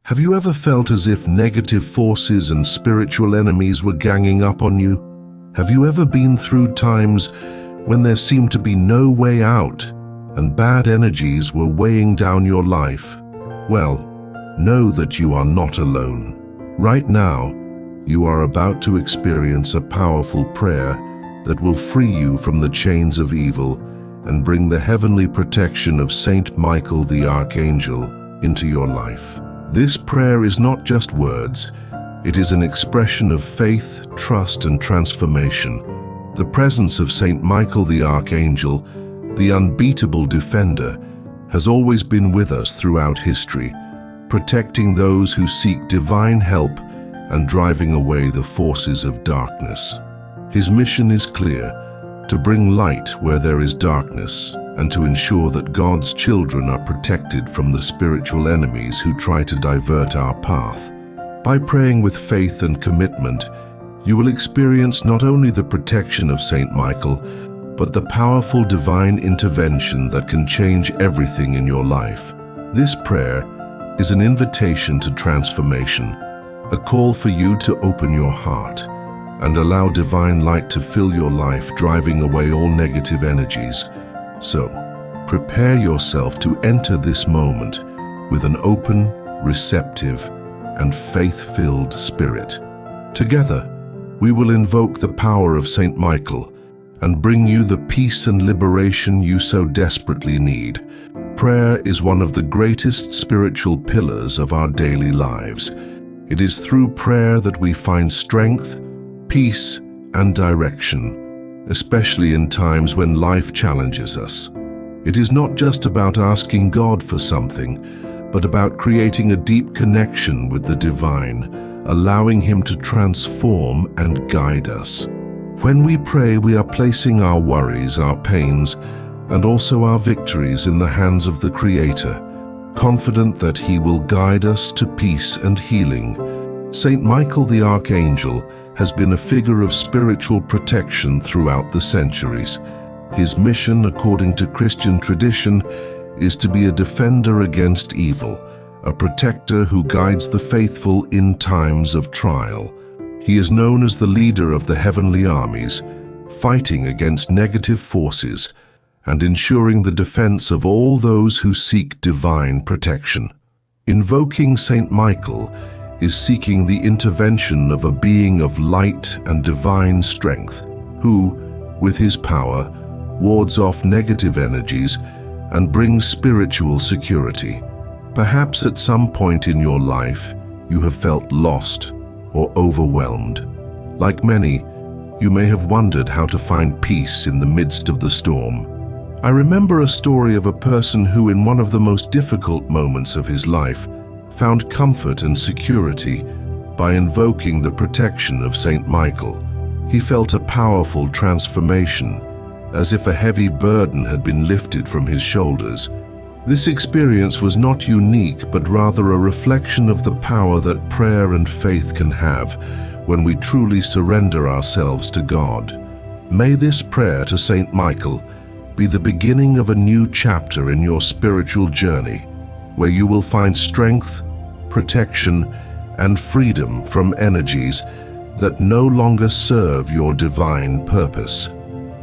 Have you ever felt as if negative forces and spiritual enemies were ganging up on you? Have you ever been through times when there seemed to be no way out and bad energies were weighing down your life? Well, know that you are not alone. Right now, you are about to experience a powerful prayer that will free you from the chains of evil and bring the heavenly protection of Saint Michael the Archangel into your life. This prayer is not just words, it is an expression of faith, trust, and transformation. The presence of Saint Michael the Archangel, the unbeatable defender, has always been with us throughout history, protecting those who seek divine help and driving away the forces of darkness. His mission is clear: to bring light where there is darkness, and to ensure that God's children are protected from the spiritual enemies who try to divert our path. By praying with faith and commitment, you will experience not only the protection of Saint Michael, but the powerful divine intervention that can change everything in your life. This prayer is an invitation to transformation, a call for you to open your heart and allow divine light to fill your life, driving away all negative energies. So, prepare yourself to enter this moment with an open, receptive, and faith-filled spirit. Together, we will invoke the power of Saint Michael and bring you the peace and liberation you so desperately need. Prayer is one of the greatest spiritual pillars of our daily lives. It is through prayer that we find strength, peace, and direction, especially in times when life challenges us. It is not just about asking God for something, but about creating a deep connection with the divine, allowing Him to transform and guide us. When we pray, we are placing our worries, our pains, and also our victories in the hands of the Creator, confident that He will guide us to peace and healing. Saint Michael the Archangel has been a figure of spiritual protection throughout the centuries. His mission, according to Christian tradition, is to be a defender against evil, a protector who guides the faithful in times of trial. He is known as the leader of the heavenly armies, fighting against negative forces and ensuring the defense of all those who seek divine protection. Invoking Saint Michael is seeking the intervention of a being of light and divine strength, who, with his power, wards off negative energies and brings spiritual security. Perhaps at some point in your life, you have felt lost or overwhelmed. Like many, you may have wondered how to find peace in the midst of the storm. I remember a story of a person who, in one of the most difficult moments of his life, found comfort and security by invoking the protection of Saint Michael. He felt a powerful transformation, as if a heavy burden had been lifted from his shoulders. This experience was not unique, but rather a reflection of the power that prayer and faith can have when we truly surrender ourselves to God. May this prayer to Saint Michael be the beginning of a new chapter in your spiritual journey, where you will find strength, protection, and freedom from energies that no longer serve your divine purpose.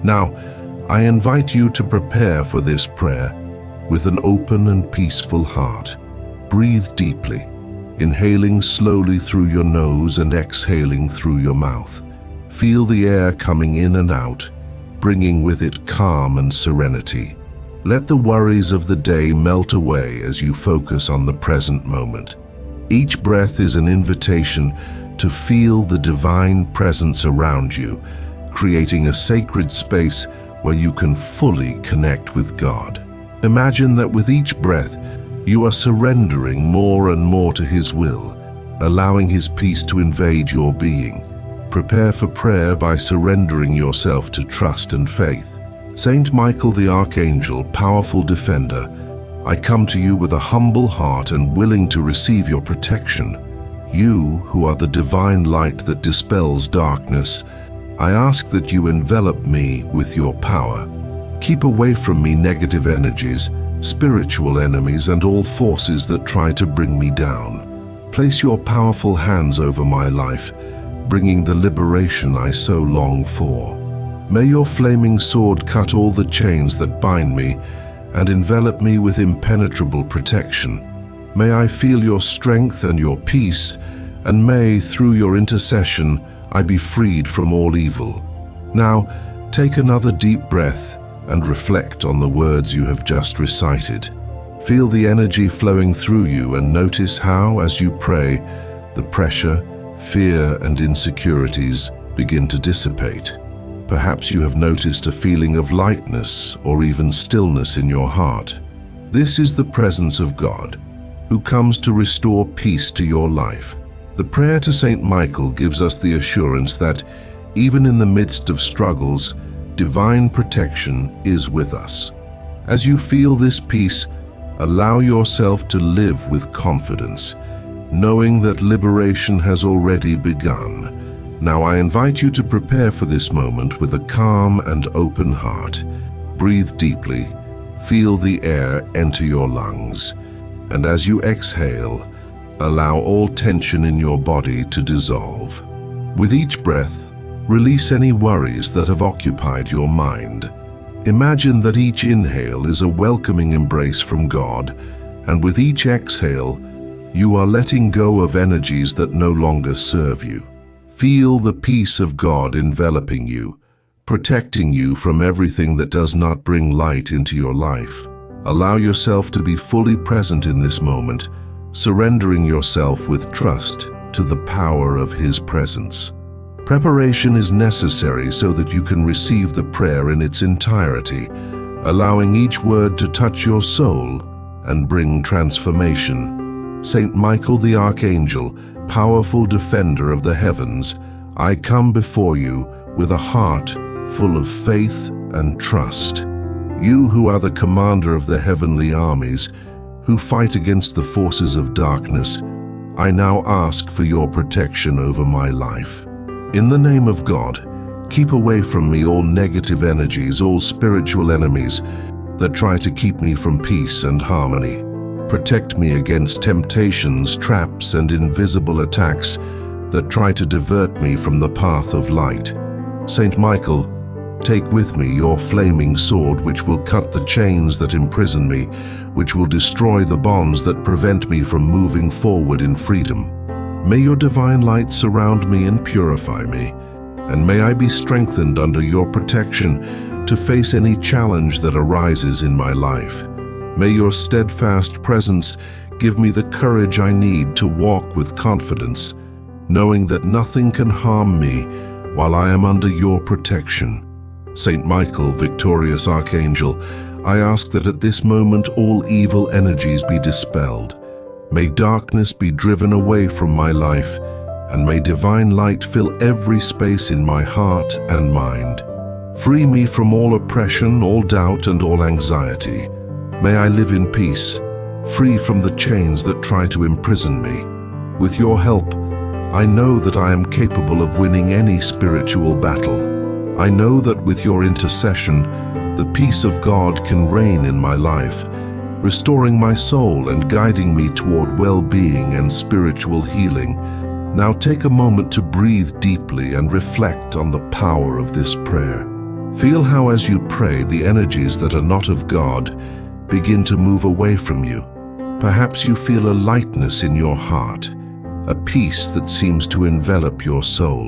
Now, I invite you to prepare for this prayer with an open and peaceful heart. Breathe deeply, inhaling slowly through your nose and exhaling through your mouth. Feel the air coming in and out, bringing with it calm and serenity. Let the worries of the day melt away as you focus on the present moment. Each breath is an invitation to feel the divine presence around you, creating a sacred space where you can fully connect with God. Imagine that with each breath, you are surrendering more and more to His will, allowing His peace to invade your being. Prepare for prayer by surrendering yourself to trust and faith. Saint Michael the Archangel, powerful defender, I come to you with a humble heart and willing to receive your protection. You, who are the divine light that dispels darkness, I ask that you envelop me with your power. Keep away from me negative energies, spiritual enemies, and all forces that try to bring me down. place your powerful hands over my life, bringing the liberation I so long for. May your flaming sword cut all the chains that bind me and envelop me with impenetrable protection. May I feel your strength and your peace, and may, through your intercession, I be freed from all evil. Now, take another deep breath and reflect on the words you have just recited. Feel the energy flowing through you and notice how, as you pray, the pressure, fear, and insecurities begin to dissipate. Perhaps you have noticed a feeling of lightness or even stillness in your heart. This is the presence of God, who comes to restore peace to your life. The prayer to Saint Michael gives us the assurance that, even in the midst of struggles, divine protection is with us. As you feel this peace, allow yourself to live with confidence, knowing that liberation has already begun. Now I invite you to prepare for this moment with a calm and open heart. Breathe deeply, feel the air enter your lungs, and as you exhale, allow all tension in your body to dissolve. With each breath, release any worries that have occupied your mind. Imagine that each inhale is a welcoming embrace from God, and with each exhale, you are letting go of energies that no longer serve you. Feel the peace of God enveloping you, protecting you from everything that does not bring light into your life. Allow yourself to be fully present in this moment, surrendering yourself with trust to the power of His presence. Preparation is necessary so that you can receive the prayer in its entirety, allowing each word to touch your soul and bring transformation. Saint Michael the Archangel, powerful defender of the heavens, I come before you with a heart full of faith and trust. You who are the commander of the heavenly armies, who fight against the forces of darkness, I now ask for your protection over my life. In the name of God, keep away from me all negative energies, all spiritual enemies that try to keep me from peace and harmony. Protect me against temptations, traps, and invisible attacks that try to divert me from the path of light. Saint Michael, take with me your flaming sword, which will cut the chains that imprison me, which will destroy the bonds that prevent me from moving forward in freedom. May your divine light surround me and purify me, and may I be strengthened under your protection to face any challenge that arises in my life. May your steadfast presence give me the courage I need to walk with confidence, knowing that nothing can harm me while I am under your protection. Saint Michael, victorious Archangel, I ask that at this moment all evil energies be dispelled. May darkness be driven away from my life, and may divine light fill every space in my heart and mind. Free me from all oppression, all doubt, and all anxiety. May I live in peace, free from the chains that try to imprison me. With your help, I know that I am capable of winning any spiritual battle. I know that with your intercession, the peace of God can reign in my life, restoring my soul and guiding me toward well-being and spiritual healing. Now take a moment to breathe deeply and reflect on the power of this prayer. Feel how as you pray, the energies that are not of God begin to move away from you. Perhaps you feel a lightness in your heart, a peace that seems to envelop your soul.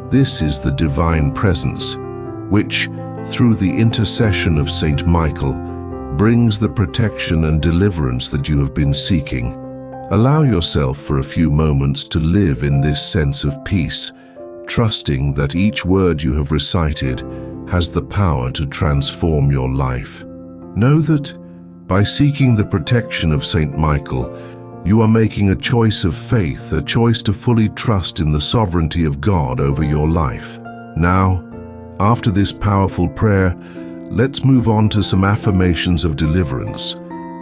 This is the divine presence, which, through the intercession of Saint Michael, brings the protection and deliverance that you have been seeking. Allow yourself for a few moments to live in this sense of peace, trusting that each word you have recited has the power to transform your life. Know that by seeking the protection of Saint Michael, you are making a choice of faith, a choice to fully trust in the sovereignty of God over your life. Now, after this powerful prayer, let's move on to some affirmations of deliverance.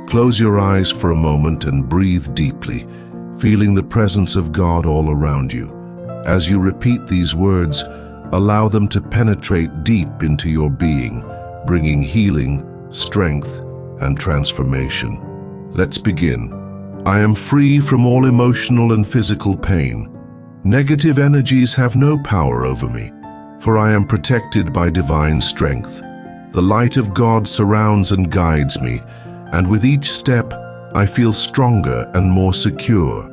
Close your eyes for a moment and breathe deeply, feeling the presence of God all around you. As you repeat these words, allow them to penetrate deep into your being, bringing healing, strength, and transformation. Let's begin. I am free from all emotional and physical pain. Negative energies have no power over me, for I am protected by divine strength. The light of God surrounds and guides me, and with each step, I feel stronger and more secure.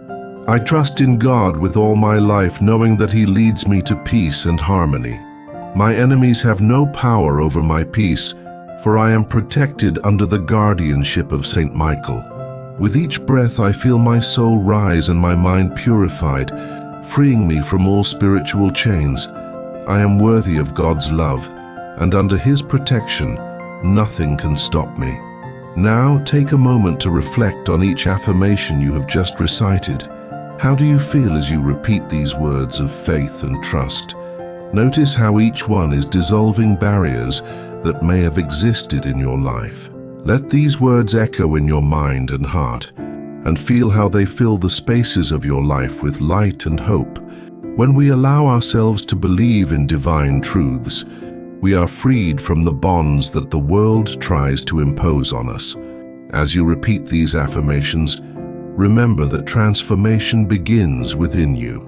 I trust in God with all my life, knowing that He leads me to peace and harmony. My enemies have no power over my peace, for I am protected under the guardianship of Saint Michael. With each breath, I feel my soul rise and my mind purified, freeing me from all spiritual chains. I am worthy of God's love, and under His protection, nothing can stop me. Now, take a moment to reflect on each affirmation you have just recited. How do you feel as you repeat these words of faith and trust? Notice how each one is dissolving barriers that may have existed in your life. Let these words echo in your mind and heart, and feel how they fill the spaces of your life with light and hope. When we allow ourselves to believe in divine truths, we are freed from the bonds that the world tries to impose on us. As you repeat these affirmations, remember that transformation begins within you.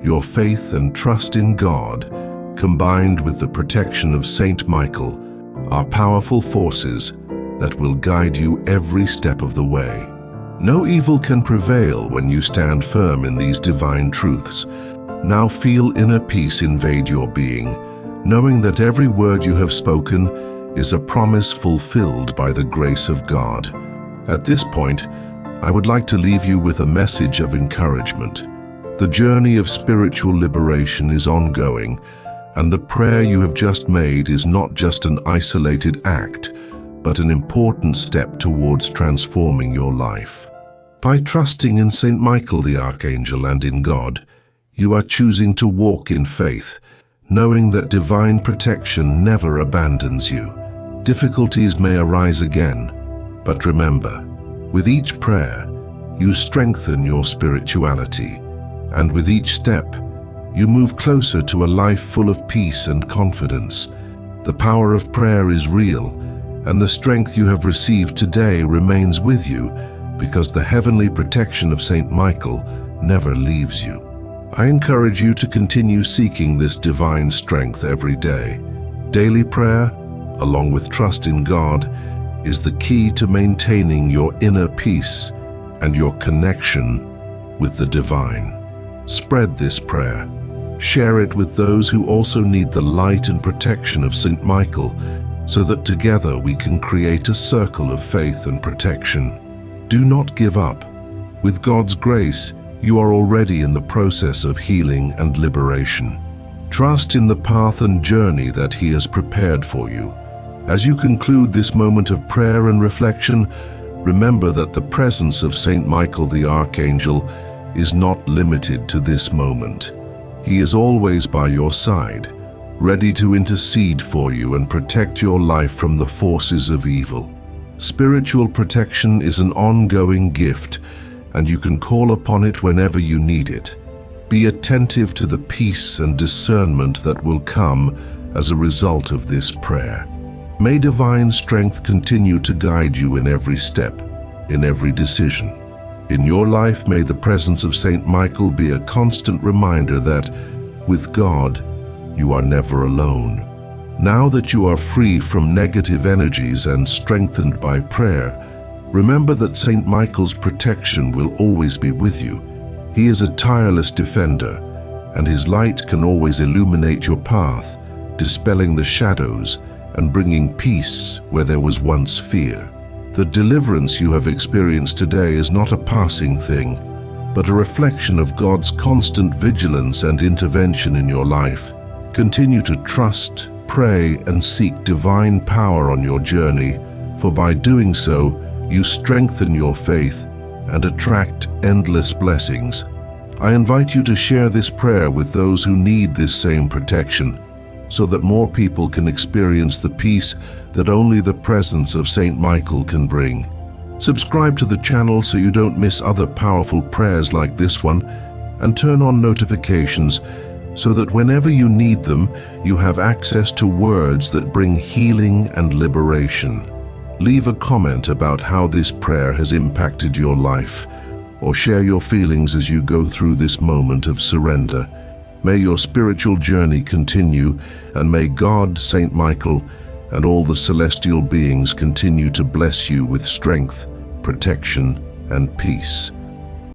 Your faith and trust in God, combined with the protection of Saint Michael, are powerful forces that will guide you every step of the way. No evil can prevail when you stand firm in these divine truths. Now feel inner peace invade your being, knowing that every word you have spoken is a promise fulfilled by the grace of God. At this point, I would like to leave you with a message of encouragement. The journey of spiritual liberation is ongoing, and the prayer you have just made is not just an isolated act, but an important step towards transforming your life. By trusting in Saint Michael the Archangel and in God, you are choosing to walk in faith, knowing that divine protection never abandons you. Difficulties may arise again, but remember, with each prayer, you strengthen your spirituality, and with each step, you move closer to a life full of peace and confidence. The power of prayer is real, and the strength you have received today remains with you, because the heavenly protection of Saint Michael never leaves you. I encourage you to continue seeking this divine strength every day. Daily prayer, along with trust in God, is the key to maintaining your inner peace and your connection with the divine. Spread this prayer. Share it with those who also need the light and protection of Saint Michael, so that together we can create a circle of faith and protection. Do not give up. With God's grace, you are already in the process of healing and liberation. Trust in the path and journey that He has prepared for you. As you conclude this moment of prayer and reflection, remember that the presence of Saint Michael the Archangel is not limited to this moment. He is always by your side, ready to intercede for you and protect your life from the forces of evil. Spiritual protection is an ongoing gift, and you can call upon it whenever you need it. Be attentive to the peace and discernment that will come as a result of this prayer. May divine strength continue to guide you in every step, in every decision. In your life, may the presence of Saint Michael be a constant reminder that, with God, you are never alone. Now that you are free from negative energies and strengthened by prayer, remember that Saint Michael's protection will always be with you. He is a tireless defender, and his light can always illuminate your path, dispelling the shadows and bringing peace where there was once fear. The deliverance you have experienced today is not a passing thing, but a reflection of God's constant vigilance and intervention in your life. Continue to trust, pray, and seek divine power on your journey, for by doing so, you strengthen your faith and attract endless blessings. I invite you to share this prayer with those who need this same protection, so that more people can experience the peace that only the presence of Saint Michael can bring. Subscribe to the channel so you don't miss other powerful prayers like this one, and turn on notifications so that whenever you need them, you have access to words that bring healing and liberation. Leave a comment about how this prayer has impacted your life, or share your feelings as you go through this moment of surrender. May your spiritual journey continue, and may God, Saint Michael, and all the celestial beings continue to bless you with strength, protection, and peace.